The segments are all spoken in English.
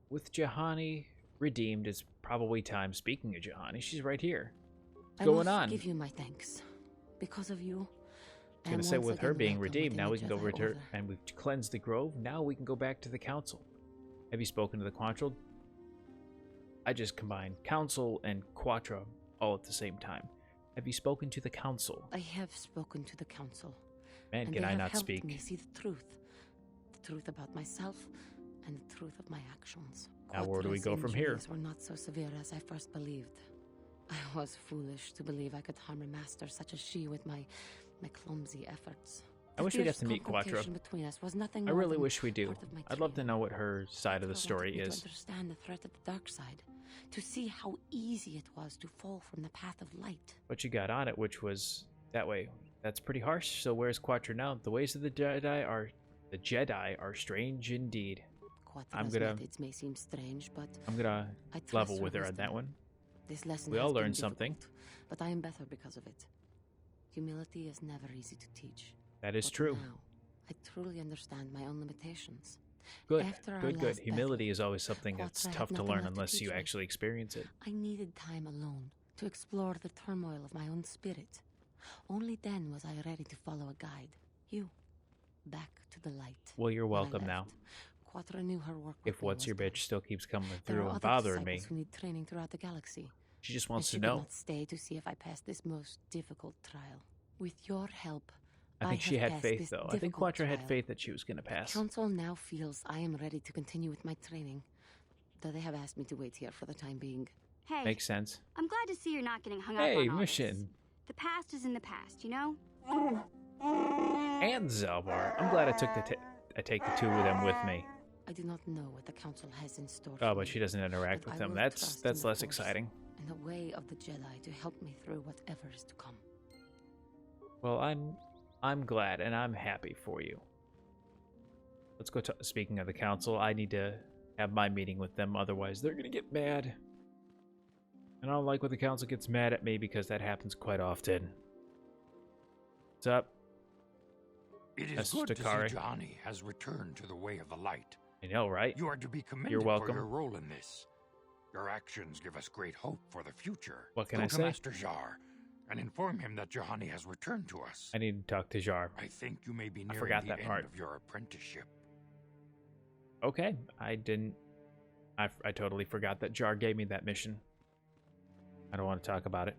with Juhani redeemed, it's probably time. Speaking of Juhani, she's right here. What's I going must on? give you my thanks. Because of you, I was gonna say, with her being redeemed, now we can go return, and we've cleansed the grove. Now we can go back to the council. Have you spoken to the Quattro? I just combined council and Quattro all at the same time. Have you spoken to the council? I have spoken to the council. Man, and can they I have not helped speak? me see the truth about myself, and the truth of my actions. Now where do we Quattro's go from here? injuries were not so severe as I first believed. I was foolish to believe I could harm a master such as she with my clumsy efforts. I wish we got to meet Quattro. Between us was nothing I more really than wish we do. part of my I'd love to training. know what her side of the Quattro story wanted me is. to understand the threat of the dark side, to see how easy it was to fall from the path of light. But you got on it, which was that way. That's pretty harsh. So where's Quattro now? The ways of the Jedi are strange indeed. Quattro's methods may seem strange, but I'm gonna I trust level with her on wisdom. that one. This lesson We all has been learned something. difficult, but I am better because of it. Humility is never easy to teach. That is But true. Now, I truly understand my own limitations. Good, After our good. last Humility battle, is always something that's Quattro had tough to nothing learn left to unless teach you me. actually experience it. I needed time alone to explore the turmoil of my own spirit. Only then was I ready to follow a guide. You. Back to the light. Well, you're When I welcome now. left, Quattro knew her work with If me what's was your done. bitch still keeps coming There through are and other bothering me, disciples who need training throughout the galaxy. she just And wants she to could know. not stay to see if I passed this most difficult trial. With your help, I think she have had passed faith, this though. I think difficult Quattro had trial. faith that she was going to pass. Council now feels I am ready to continue with my training, though they have asked me to wait here for the time being. Hey, Makes sense. I'm glad to see you're not getting hung up Hey, on all mission. this. The past is in the past, you know? And Zalbar. I'm glad I take the two of them with me. I do not know what the council has in store Oh, for but me, she doesn't interact but with I them. will That's trust in the less Force exciting. and the way of the Jedi to help me through whatever is to come. Well, I'm glad and I'm happy for you. Let's go. Speaking of the council, I need to have my meeting with them. Otherwise, they're gonna get mad. And I don't like when the council gets mad at me because that happens quite often. What's up? It is That's good to see Takari. Juhani has returned to the way of the light. I know, right? You are to be commended You're welcome. for your role in this. Your actions give us great hope for the future. What can Go I to say? Master Jar and inform him that Juhani has returned to us. I need to talk to Jar. I think you may be nearing forgot the that end part. of your apprenticeship. Okay, I didn't. I totally forgot that Jar gave me that mission. I don't want to talk about it.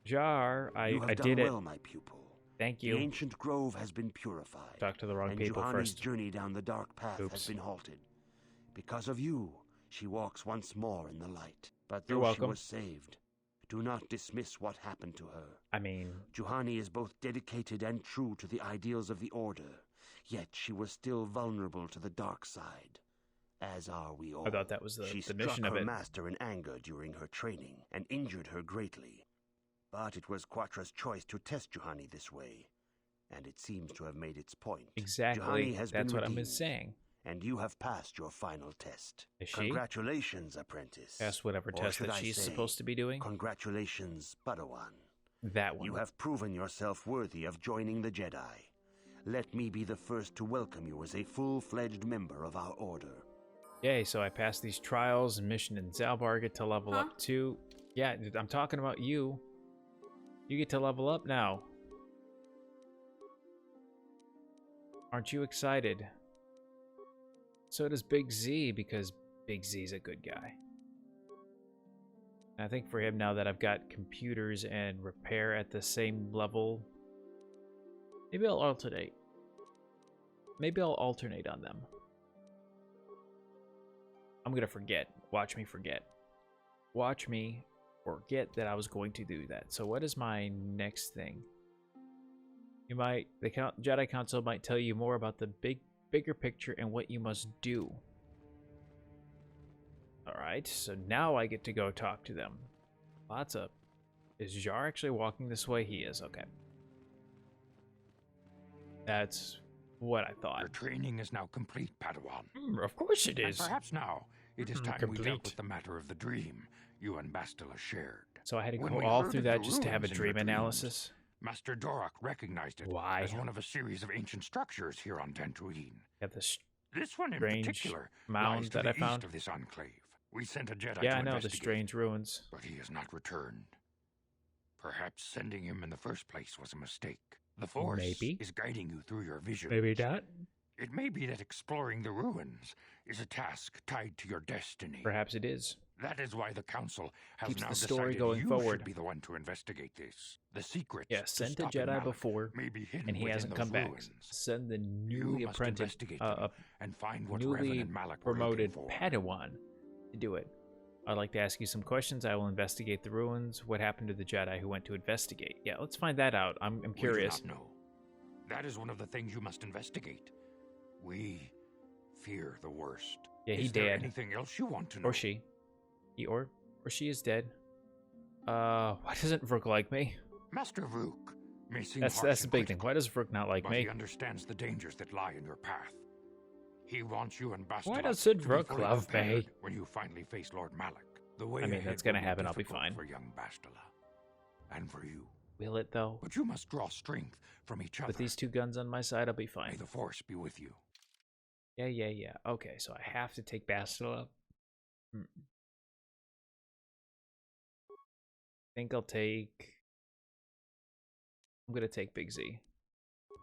Jar, You have I done did well, it. my pupil. Thank The you. ancient grove has been purified. Talk to the wrong and people Juhani's first. journey down the dark path Oops. has been halted. Because of you, she walks once more in the light. But You're though she welcome. was saved, do not dismiss what happened to her. I mean, Juhani is both dedicated and true to the ideals of the Order, yet she was still vulnerable to the dark side. As are we all. I thought that was She the mission struck of her it. master in anger during her training and injured her greatly. But it was Quattro's choice to test Juhani this way, and it seems to have made its point. Exactly. Juhani has That's been what I'm redeemed, saying. and you have passed your final test. Is she? Congratulations, apprentice. Pass whatever Or test should that I she's say, supposed to be doing. Congratulations, Padawan. That one. You have proven yourself worthy of joining the Jedi. Let me be the first to welcome you as a full-fledged member of our order. Yay, so I passed these trials and mission in Zalbar, get to level up too. Yeah, I'm talking about you. You get to level up now. Aren't you excited? So does Big Z, because Big Z's a good guy. And I think for him, now that I've got computers and repair at the same level, maybe I'll alternate. Maybe I'll alternate on them. I'm gonna forget. Watch me forget. Watch me forget that I was going to do that. So what is my next thing? The Jedi Council might tell you more about the bigger picture and what you must do. Alright, so now I get to go talk to them. Lots up. Is Jar actually walking this way? He is, okay. That's what I thought. Your training is now complete, Padawan. Of course it And is. perhaps now it is time we complete. dealt with the matter of the dream you and Bastila shared. So I had to When go we all heard through of that your just to have a ruins in your dream dreams, analysis? Master Dorak recognized it Why? as one of a series of ancient structures here on Dantooine. Have the This one in strange particular mound lies to that the I found. East of this enclave. We sent a Jedi Yeah, to I know, the investigate, strange ruins. but he has not returned. Perhaps sending him in the first place was a mistake. The Force Maybe. is guiding you through your vision. Maybe not. It may be that exploring the ruins is a task tied to your destiny. Perhaps it is. That is why the Council has Keeps now the story decided going you forward. should be the one to investigate this. The secret Yeah, sent a Jedi before, and he hasn't come back. Send the newly apprentice, and find what newly Revan and Malak were promoted looking for. Padawan to do it. I'd like to ask you some questions. I will investigate the ruins. What happened to the Jedi who went to investigate? Yeah, let's find that out. I'm curious. We do not know. That is one of the things you must investigate. We fear the worst. Yeah, he is there dead. anything else you want to know? Or she. He or she is dead. Why doesn't Vrook like me? Master Vrook may seem That's harsh the and big thing. critical, Why does Vrook not like but me? he understands the dangers that lie in your path. He wants you and Bastila Why doesn't to be Vrook fully love prepared me? when you finally face Lord Malak. The way I mean, ahead that's gonna will be happen. I'll be difficult fine. for young Bastila, and for you. Will it though? But you must draw strength from each other. With these two guns on my side, I'll be May fine. the Force be with you. Yeah. Okay, so I have to take Bastila. I think I'm gonna take Big Z.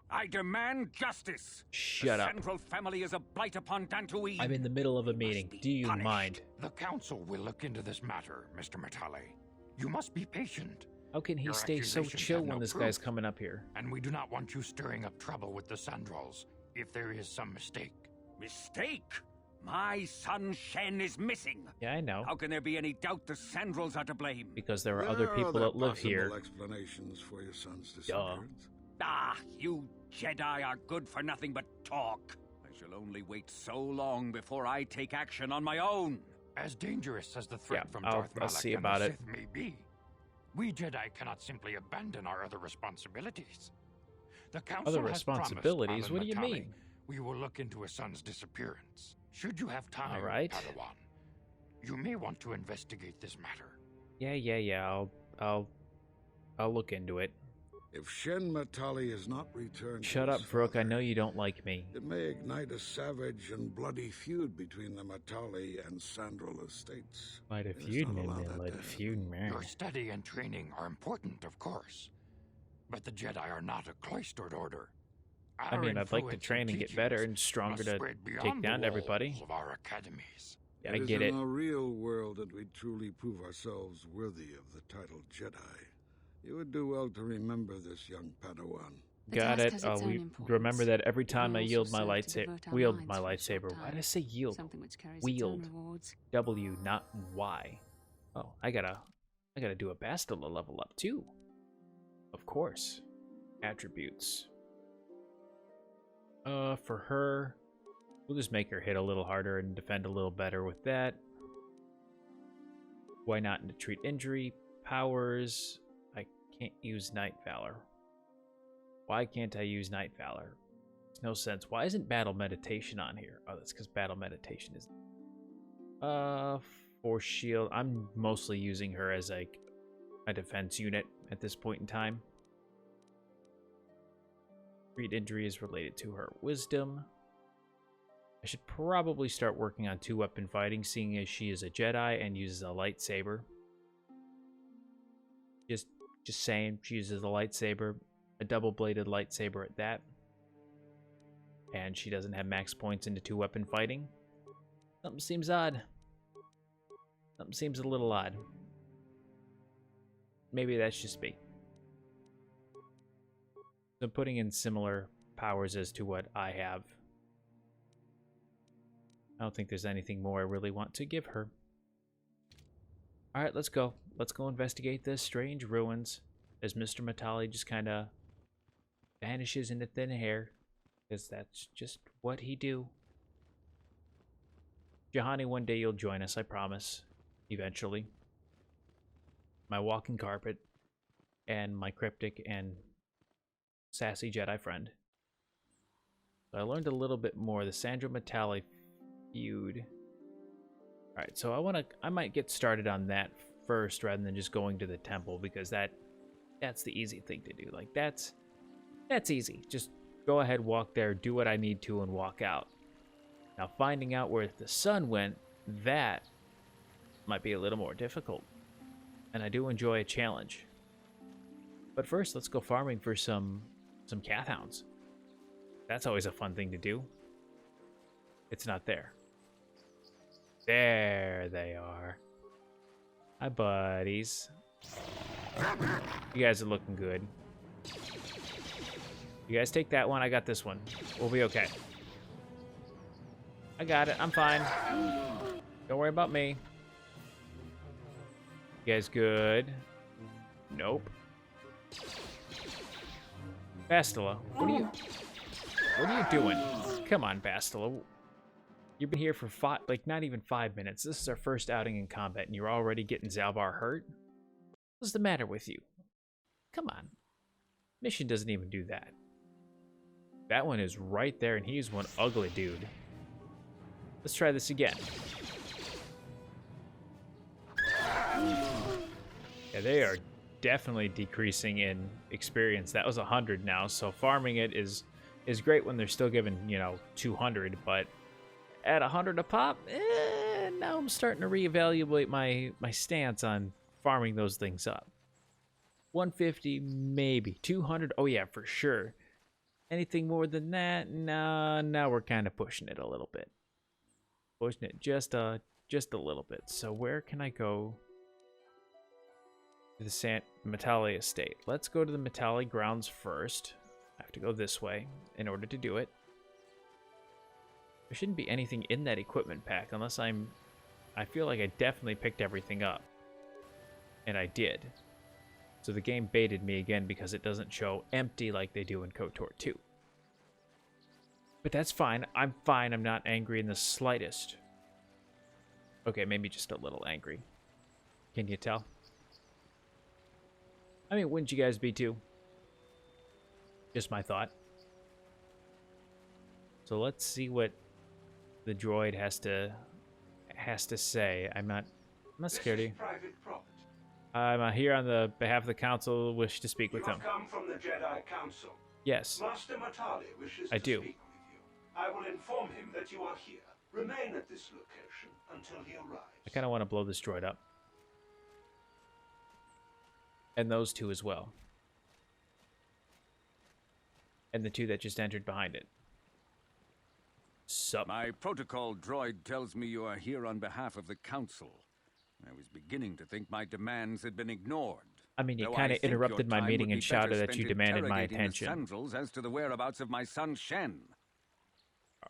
I demand justice. Shut up. The Sandral family is a blight upon Dantooine. I'm in the middle of a meeting. Do you punished. mind? The Council will look into this matter, Mr. Matale. You must be patient, How can he Your stay so accusations chill have when no this guy's proof. coming up here? and we do not want you stirring up trouble with the Sandrals if there is some mistake. Mistake? My son Shen is missing. Yeah, I know. How can there be any doubt the Sandrals are to blame? Because there are other people that live here. Explanations for your son's disappearance. Ah, you Jedi are good for nothing but talk. I shall only wait so long before I take action on my own. As dangerous as the threat Yeah, from I'll Darth Malak see and about the it. Sith may be, we Jedi cannot simply abandon our other responsibilities. The Council Other has promised responsibilities? Mal What and do you Matale mean? We will look into a son's disappearance. Should you have time, All right. Padawan, you may want to investigate this matter. Yeah. I'll look into it. If Shen Matale is not returned, to Shut his up, Vrook. I father, know you don't like me. it may ignite a savage and bloody feud between the Matale and Sandral estates. Light a Let's feud, not man. allow that Light to a happen. feud, man. Your study and training are important, of course, but the Jedi are not a cloistered order. I mean, I'd like to train and get better and stronger to take down everybody. Of our academies. Yeah, I It is get in it. the real world that we truly prove ourselves worthy of the title Jedi. You would do well to remember this, young Padawan. The Got task it. has I'll its own importance. remember that every It may time I also yield my serve to lightsaber. divert our Wield minds my for a short lightsaber. Why time. did I say yield? Something which carries Wield. its own rewards. W, not Y. Oh, I gotta do a Bastila level up too. Of course. Attributes. For her, we'll just make her hit a little harder and defend a little better with that. Why not treat injury? Powers. I can't use Night Valor. Why can't I use Night Valor? Makes no sense. Why isn't Battle Meditation on here? Oh, that's because Battle Meditation is... For shield, I'm mostly using her as like a defense unit at this point in time. Treat injury is related to her wisdom. I should probably start working on two-weapon fighting, seeing as she is a Jedi and uses a lightsaber. Just saying, she uses a lightsaber, a double-bladed lightsaber at that. And she doesn't have max points into two-weapon fighting. Something seems odd. Something seems a little odd. Maybe that's just me. So putting in similar powers as to what I have. I don't think there's anything more I really want to give her. Alright, let's go. Let's go investigate this strange ruins as Mr. Matale just kind of vanishes into thin air. Because that's just what he do. Juhani, one day you'll join us, I promise. Eventually. My walking carpet and my cryptic and sassy Jedi friend. So I learned a little bit more. The Sandra Matale feud. Alright, so I might get started on that first rather than just going to the temple, because that's the easy thing to do. Like that's easy. Just go ahead, walk there, do what I need to, and walk out. Now, finding out where the sun went, that might be a little more difficult. And I do enjoy a challenge. But first, let's go farming for some cat hounds. That's always a fun thing to do. It's not there. There they are. Hi, buddies. You guys are looking good. You guys take that one. I got this one. We'll be okay. I got it. I'm fine. Don't worry about me. You guys good? Nope. Bastila, what are you doing? Come on, Bastila. You've been here for not even 5 minutes. This is our first outing in combat, and you're already getting Zalbar hurt? What's the matter with you? Come on. Mission doesn't even do that. That one is right there, and he's one ugly dude. Let's try this again. Yeah, they are definitely decreasing in experience. That was 100 now, so farming it is great when they're still giving, 200, but at 100 a pop, now I'm starting to reevaluate my stance on farming those things up. 150, maybe. 200, oh yeah, for sure. Anything more than that, nah, now we're kind of pushing it a little bit. Pushing it just a little bit. So where can I go? To the Matale estate. Let's go to the Matale grounds first. I have to go this way in order to do it. There shouldn't be anything in that equipment pack unless I feel like I definitely picked everything up. And I did. So the game baited me again because it doesn't show empty like they do in KOTOR 2. But that's fine. I'm fine. I'm not angry in the slightest. Okay, maybe just a little angry. Can you tell? I mean, wouldn't you guys be too? Just my thought. So let's see what the droid has to say. I'm not scared of you. I'm here on the behalf of the council. Wish to speak with him. You have come from the Jedi Council. Yes. Master Matale wishes I to do. speak with you. I will inform him that you are here. Remain at this location until he arrives. I kind of want to blow this droid up. And those two as well. And the two that just entered behind it. Sup? My protocol droid tells me you are here on behalf of the council. I was beginning to think my demands had been ignored. I mean, you Though kind I of think interrupted your my time meeting would and be better shouted that spent you demanded my interrogating attention. the Sandrals as to the whereabouts of my son Shen.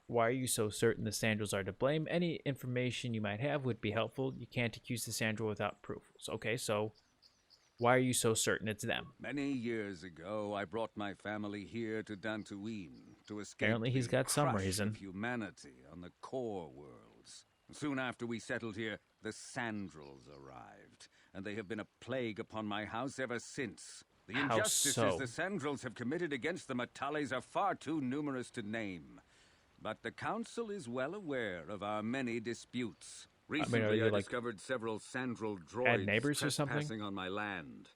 Why are you so certain the Sandrals are to blame? Any information you might have would be helpful. You can't accuse the Sandral without proof. Okay, so why are you so certain it's them? Many years ago, I brought my family here to Dantooine to escape Apparently he's the got some crush reason. of humanity on the core worlds. Soon after we settled here, the Sandrals arrived, and they have been a plague upon my house ever since. The How injustices so? the Sandrals have committed against the Matales are far too numerous to name. But the council is well aware of our many disputes. Recently, I discovered several Sandral droids neighbors or something? trespassing on my land.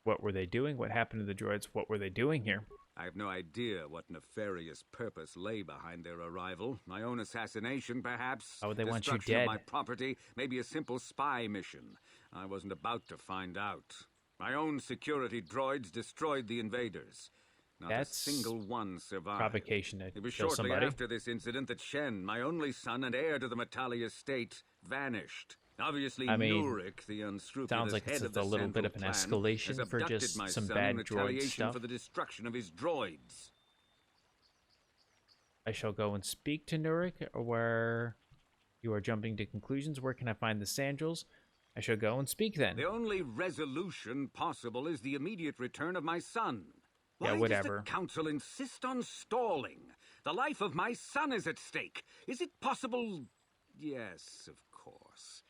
What were they doing? What happened to the droids? What were they doing here? I have no idea what nefarious purpose lay behind their arrival. My own assassination, perhaps. How would they want you Destruction of dead? my property, maybe a simple spy mission. I wasn't about to find out. My own security droids destroyed the invaders. Not That's a single one survived. provocation to It was kill shortly somebody. after this incident that Shen, my only son and heir to the Matale estate, vanished. Obviously, I mean, Nurik, the unscrupulous sounds like head it's of the a little bit of an Sandral escalation clan, has for abducted just my some son bad in droid retaliation stuff. for the destruction of his droids. I shall go and speak to Nurik, or where you are jumping to conclusions. Where can I find the Sandrals? I shall go and speak then. The only resolution possible is the immediate return of my son. Yeah, Why whatever. does the council insist on stalling? The life of my son is at stake. Is it possible? Yes, of course.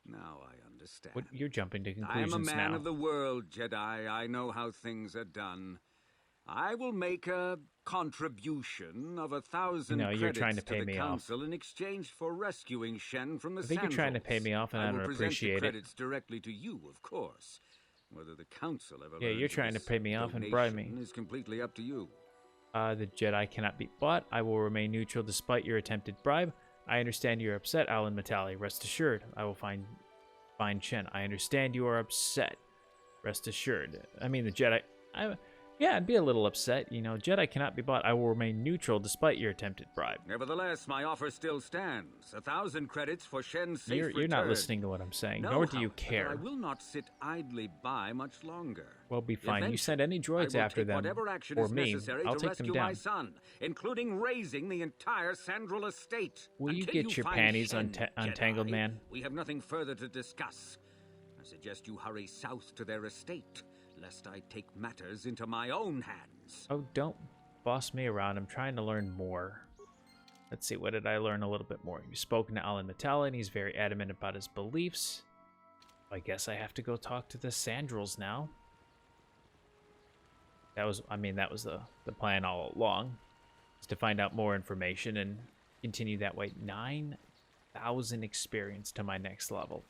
Now I understand. What, you're jumping to I am conclusions a man now. of the world, Jedi. I know how things are done. I will make a contribution of 1,000 No, you're credits trying to pay the me off. council in exchange for rescuing Shen from the I think you're trying to pay Sandrals. me off, and I will don't present appreciate the it. credits directly to you, of course. Whether the council ever Yeah, learns you're of trying to this pay me off and bribe me. donation is completely up to you. The Jedi cannot be bought. I will remain neutral despite your attempted bribe. I understand you're upset, Alan Matale. Rest assured, I will find Shen. I understand you are upset. Rest assured. I mean, the Jedi... Yeah, I'd be a little upset. You know, Jedi cannot be bought. I will remain neutral despite your attempted bribe. Nevertheless, my offer still stands. 1,000 credits for Shen's safe return. You're not listening to what I'm saying, nor do you care. I will not sit idly by much longer. Well, be fine. You send any droids after them, or me, I'll take them down. My son, including raising the entire Sandral estate. Will you get your panties untangled, man? We have nothing further to discuss. I suggest you hurry south to their estate, lest I take matters into my own hands. Oh, don't boss me around. I'm trying to learn more. Let's see, what did I learn a little bit more? You've spoken to Alan Matale, and he's very adamant about his beliefs. I guess I have to go talk to the Sandrals now. That was the plan all along, is to find out more information and continue that way. 9,000 experience to my next level.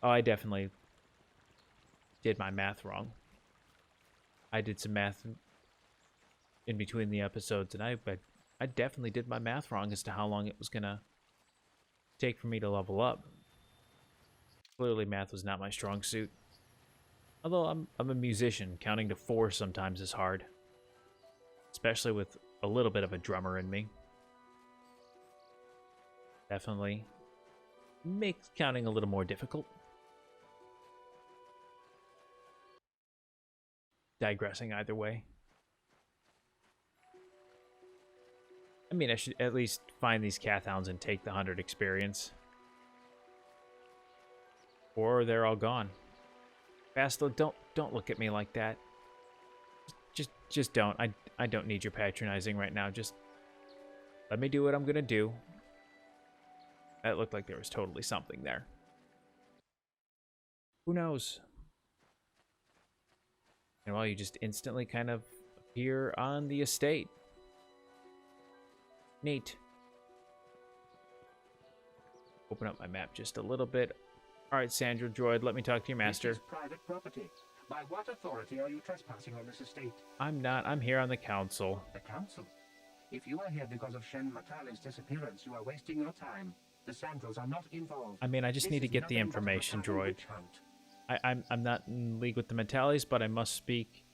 Oh, I definitely did my math wrong. I did some math in between the episodes, and I definitely did my math wrong as to how long it was gonna take for me to level up. Clearly, math was not my strong suit. Although I'm a musician, counting to 4 sometimes is hard, especially with a little bit of a drummer in me. Definitely makes counting a little more difficult. Digressing either way. I mean, I should at least find these Cathhounds and take the 100 experience. Or they're all gone. Bastila, don't look at me like that. Just don't. I don't need your patronizing right now. Just let me do what I'm gonna do. That looked like there was totally something there. Who knows? And well, you just instantly kind of appear on the estate. Neat. Open up my map just a little bit. Alright, Sandra droid, let me talk to your master. This is private property. By what authority are you trespassing on this estate? I'm not. I'm here on the council. The council? If you are here because of Shen Matale's disappearance, you are wasting your time. The Sandrals are not involved. I mean, I just need to get the information, droid. I'm not in league with the Matales, but I must speak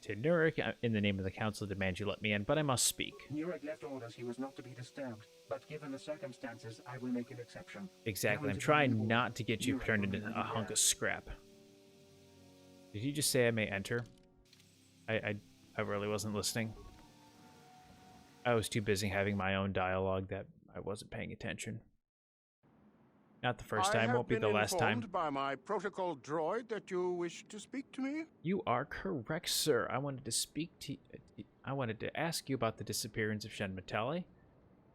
to Nurik. In the name of the council, demand you let me in, but I must speak. Nurik left orders he was not to be disturbed, but given the circumstances, I will make an exception. Exactly. I'm trying not to get you turned into a hunk of scrap. Did you just say I may enter? I really wasn't listening. I was too busy having my own dialogue that I wasn't paying attention. Not the first time, won't be the last time. I have been informed by my protocol droid that you wish to speak to me. You are correct, sir. I wanted to ask you about the disappearance of Shen Matale.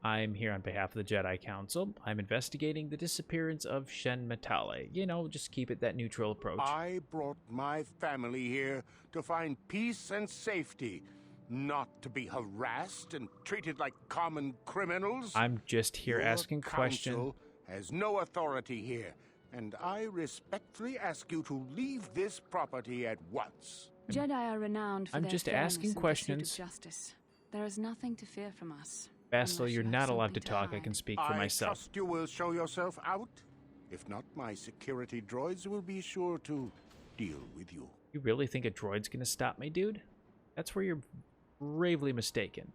I'm here on behalf of the Jedi Council. I'm investigating the disappearance of Shen Matale. You know, just keep it that neutral approach. I brought my family here to find peace and safety, not to be harassed and treated like common criminals. I'm just here asking questions. Has no authority here, and I respectfully ask you to leave this property at once. Jedi are renowned for I'm their just fairness asking and questions. pursuit of justice. There is nothing to fear from us. Bastila, you're not allowed to talk. I can speak for myself. I trust you will show yourself out. If not, my security droids will be sure to deal with you. You really think a droid's gonna stop me, dude? That's where you're gravely mistaken.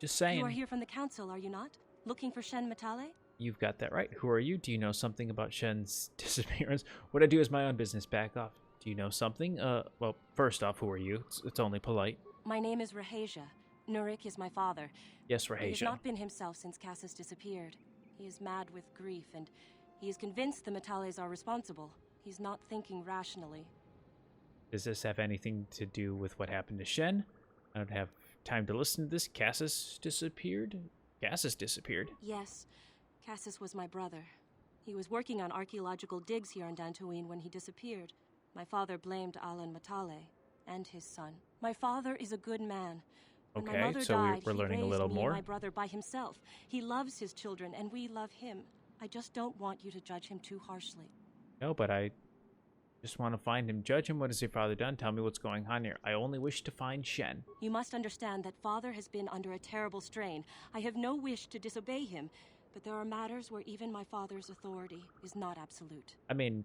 Just saying. You are here from the council, are you not? Looking for Shen Matale? You've got that right. Who are you? Do you know something about Shen's disappearance? What I do is my own business. Back off. Do you know something? Well, first off, who are you? It's only polite. My name is Rahasia. Nurik is my father. Yes, Rahasia. He has not been himself since Cassius disappeared. He is mad with grief, and he is convinced the Matales are responsible. He's not thinking rationally. Does this have anything to do with what happened to Shen? I don't have time to listen to this. Cassius disappeared? Cassius disappeared? Yes. Cassius was my brother. He was working on archaeological digs here in Dantooine when he disappeared. My father blamed Alan Matale and his son. My father is a good man. When my mother died, we're learning a little me and more. My brother by himself. He loves his children, and we love him. I just don't want you to judge him too harshly. No, but Just want to find him. Judge him. What has your father done? Tell me what's going on here. I only wish to find Shen. You must understand that Father has been under a terrible strain. I have no wish to disobey him, but there are matters where even my father's authority is not absolute. I mean,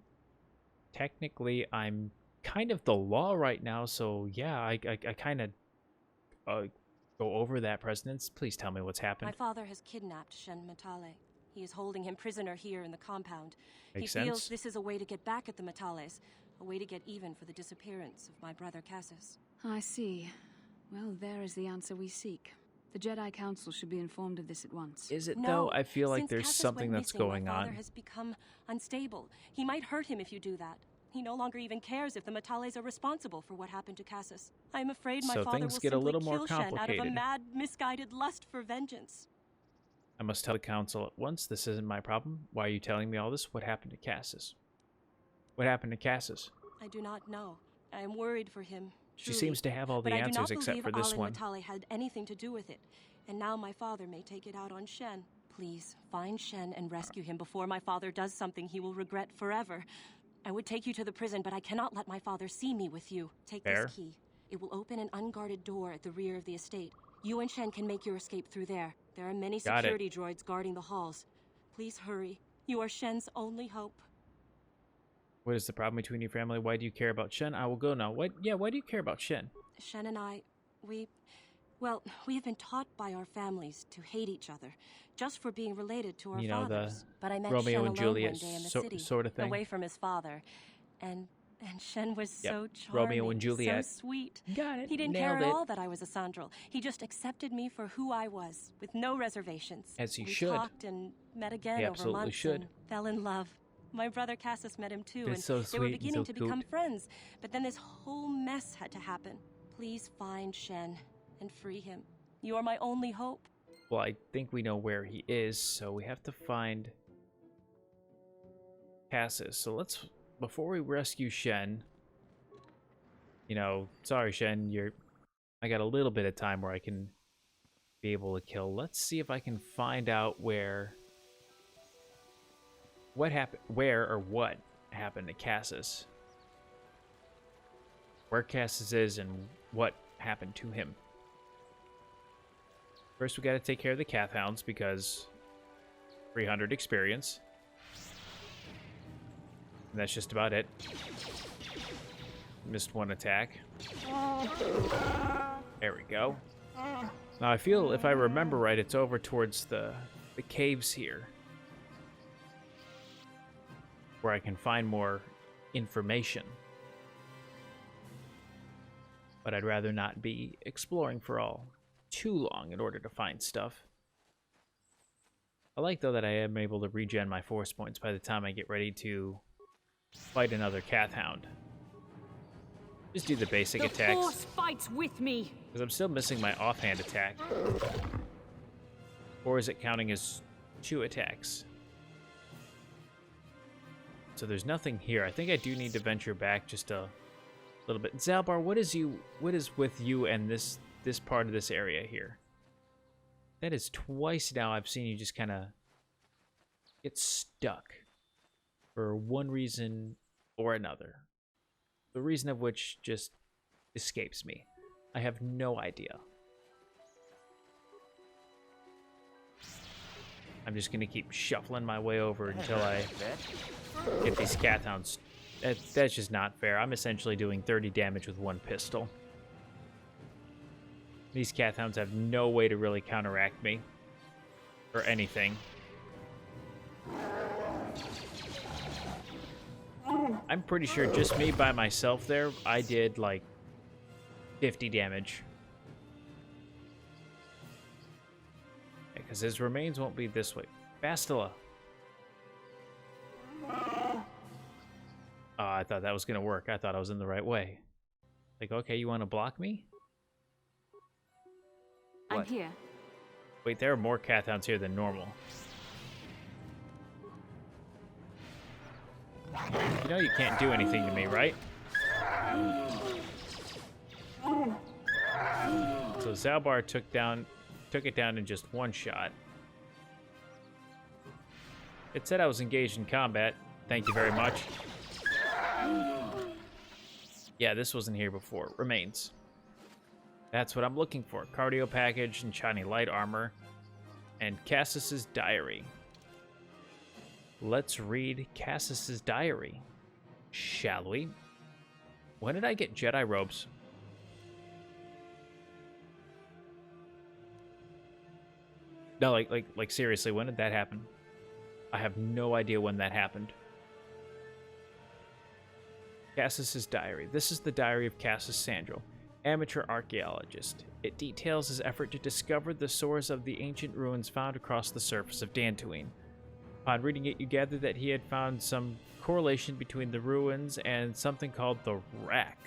technically, I'm kind of the law right now, so yeah, I kind of go over that precedence. Please tell me what's happened. My father has kidnapped Shen Matale. He is holding him prisoner here in the compound. Makes he feels sense. this is a way to get back at the Matales, a way to get even for the disappearance of my brother Cassis. I see. Well, there is the answer we seek. The Jedi Council should be informed of this at once. Is it, No, though? I feel like since there's Cassis something went that's missing, going my on. father has become unstable. He might hurt him if you do that. He no longer even cares if the Matales are responsible for what happened to Cassis. I am afraid my So father will things get a simply little more kill Shen out of a complicated. mad, misguided lust for vengeance. I must tell the council at once. This isn't my problem. Why are you telling me all this? What happened to Cassis? What happened to Cassis? I do not know. I am worried for him. She truly. seems to have all the But answers except for this I do not one. believe Alan Matale had anything to do with it. And now my father may take it out on Shen. Please, find Shen and rescue him before my father does something he will regret forever. I would take you to the prison, but I cannot let my father see me with you. Take Fair. this key. It will open an unguarded door at the rear of the estate. You and Shen can make your escape through there. There are many Got it. security droids guarding the halls. Please hurry. You are Shen's only hope. What is the problem between your family? Why do you care about Shen? I will go now. What? Yeah, why do you care about Shen? Shen and I, we have been taught by our families to hate each other, just for being related to our You know, the fathers. But I met Romeo Shen and alone Juliet one day in the city, sort of thing. away from his father, and Shen was Yep. so charming, Romeo and Juliet. so sweet. Got it. He didn't Nailed care at it. all that I was a Sandral. He just accepted me for who I was, with no reservations. As he we should. talked and met again He over absolutely months should. and fell in love. My brother Cassis met him too, It's and so they were sweet and beginning so to become cute. friends. But then this whole mess had to happen. Please find Shen and free him. You are my only hope. Well, I think we know where he is, so we have to find Cassis. So let's, before we rescue Shen, you know, sorry Shen, I got a little bit of time where I can be able to kill. Let's see if I can find out what happened to Cassis. Where Cassis is and what happened to him. First, we got to take care of the Cath Hounds because 300 experience. And that's just about it. Missed one attack. There we go. Now I feel, if I remember right, it's over towards the caves here, where I can find more information. But I'd rather not be exploring for too long in order to find stuff. I like, though, that I am able to regen my force points by the time I get ready to fight another Cath Hound. Just do the basic attacks. The Force fights with me. Because I'm still missing my offhand attack. Or is it counting as 2 attacks? So there's nothing here. I think I do need to venture back just a little bit. Zalbar, what is with you and this part of this area here? That is twice now I've seen you just kind of get stuck for one reason or another. The reason of which just escapes me. I have no idea. I'm just going to keep shuffling my way over until I get these Cath Hounds. That's just not fair. I'm essentially doing 30 damage with one pistol. These Cath Hounds have no way to really counteract me. Or anything. I'm pretty sure just me by myself there, I did like 50 damage. Because his remains won't be this way. Bastila. Oh, I thought that was going to work. I thought I was in the right way. Like, okay, you want to block me? I'm here. Wait, there are more Cath Hounds here than normal. You know you can't do anything to me, right? So Zalbar took it down in just one shot. It said I was engaged in combat. Thank you very much. Yeah, this wasn't here before. Remains. That's what I'm looking for. Cardio package and shiny light armor. And Cassis's diary. Let's read Cassis's diary. Shall we? When did I get Jedi robes? No, like seriously, when did that happen? I have no idea when that happened. Cassis's diary. This is the diary of Cassis Sandral, amateur archaeologist. It details his effort to discover the source of the ancient ruins found across the surface of Dantooine. Upon reading it, you gather that he had found some correlation between the ruins and something called the Rack.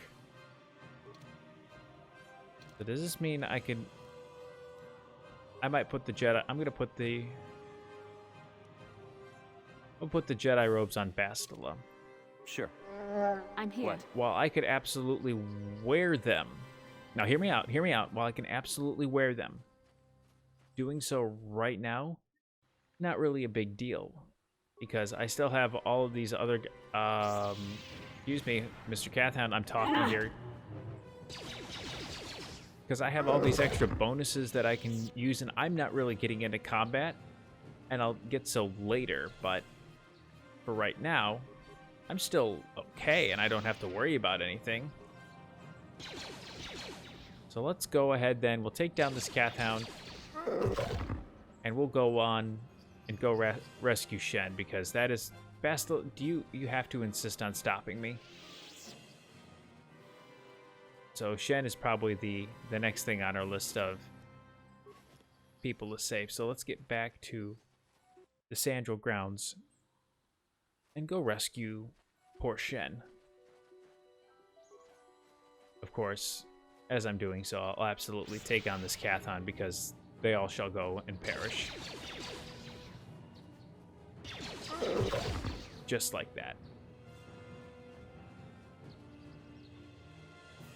So does this mean I can... I might put the Jedi... I'm gonna put the... I'll put the Jedi robes on Bastila. Sure. I'm here. What? While I could absolutely wear them... Now hear me out, hear me out. While I can absolutely wear them, doing so right now, not really a big deal. Because I still have all of these other... excuse me, Mr. Cathound, I'm talking here. Because I have all these extra bonuses that I can use, and I'm not really getting into combat. And I'll get so later, but for right now, I'm still okay, and I don't have to worry about anything. So let's go ahead then. We'll take down this Cathound, and we'll go on and go rescue Shen, because that is... Bastila, do you have to insist on stopping me? So Shen is probably the next thing on our list of people to save. So let's get back to the Sandral grounds and go rescue poor Shen. Of course, as I'm doing so, I'll absolutely take on this Cathon, because they all shall go and perish. Just like that.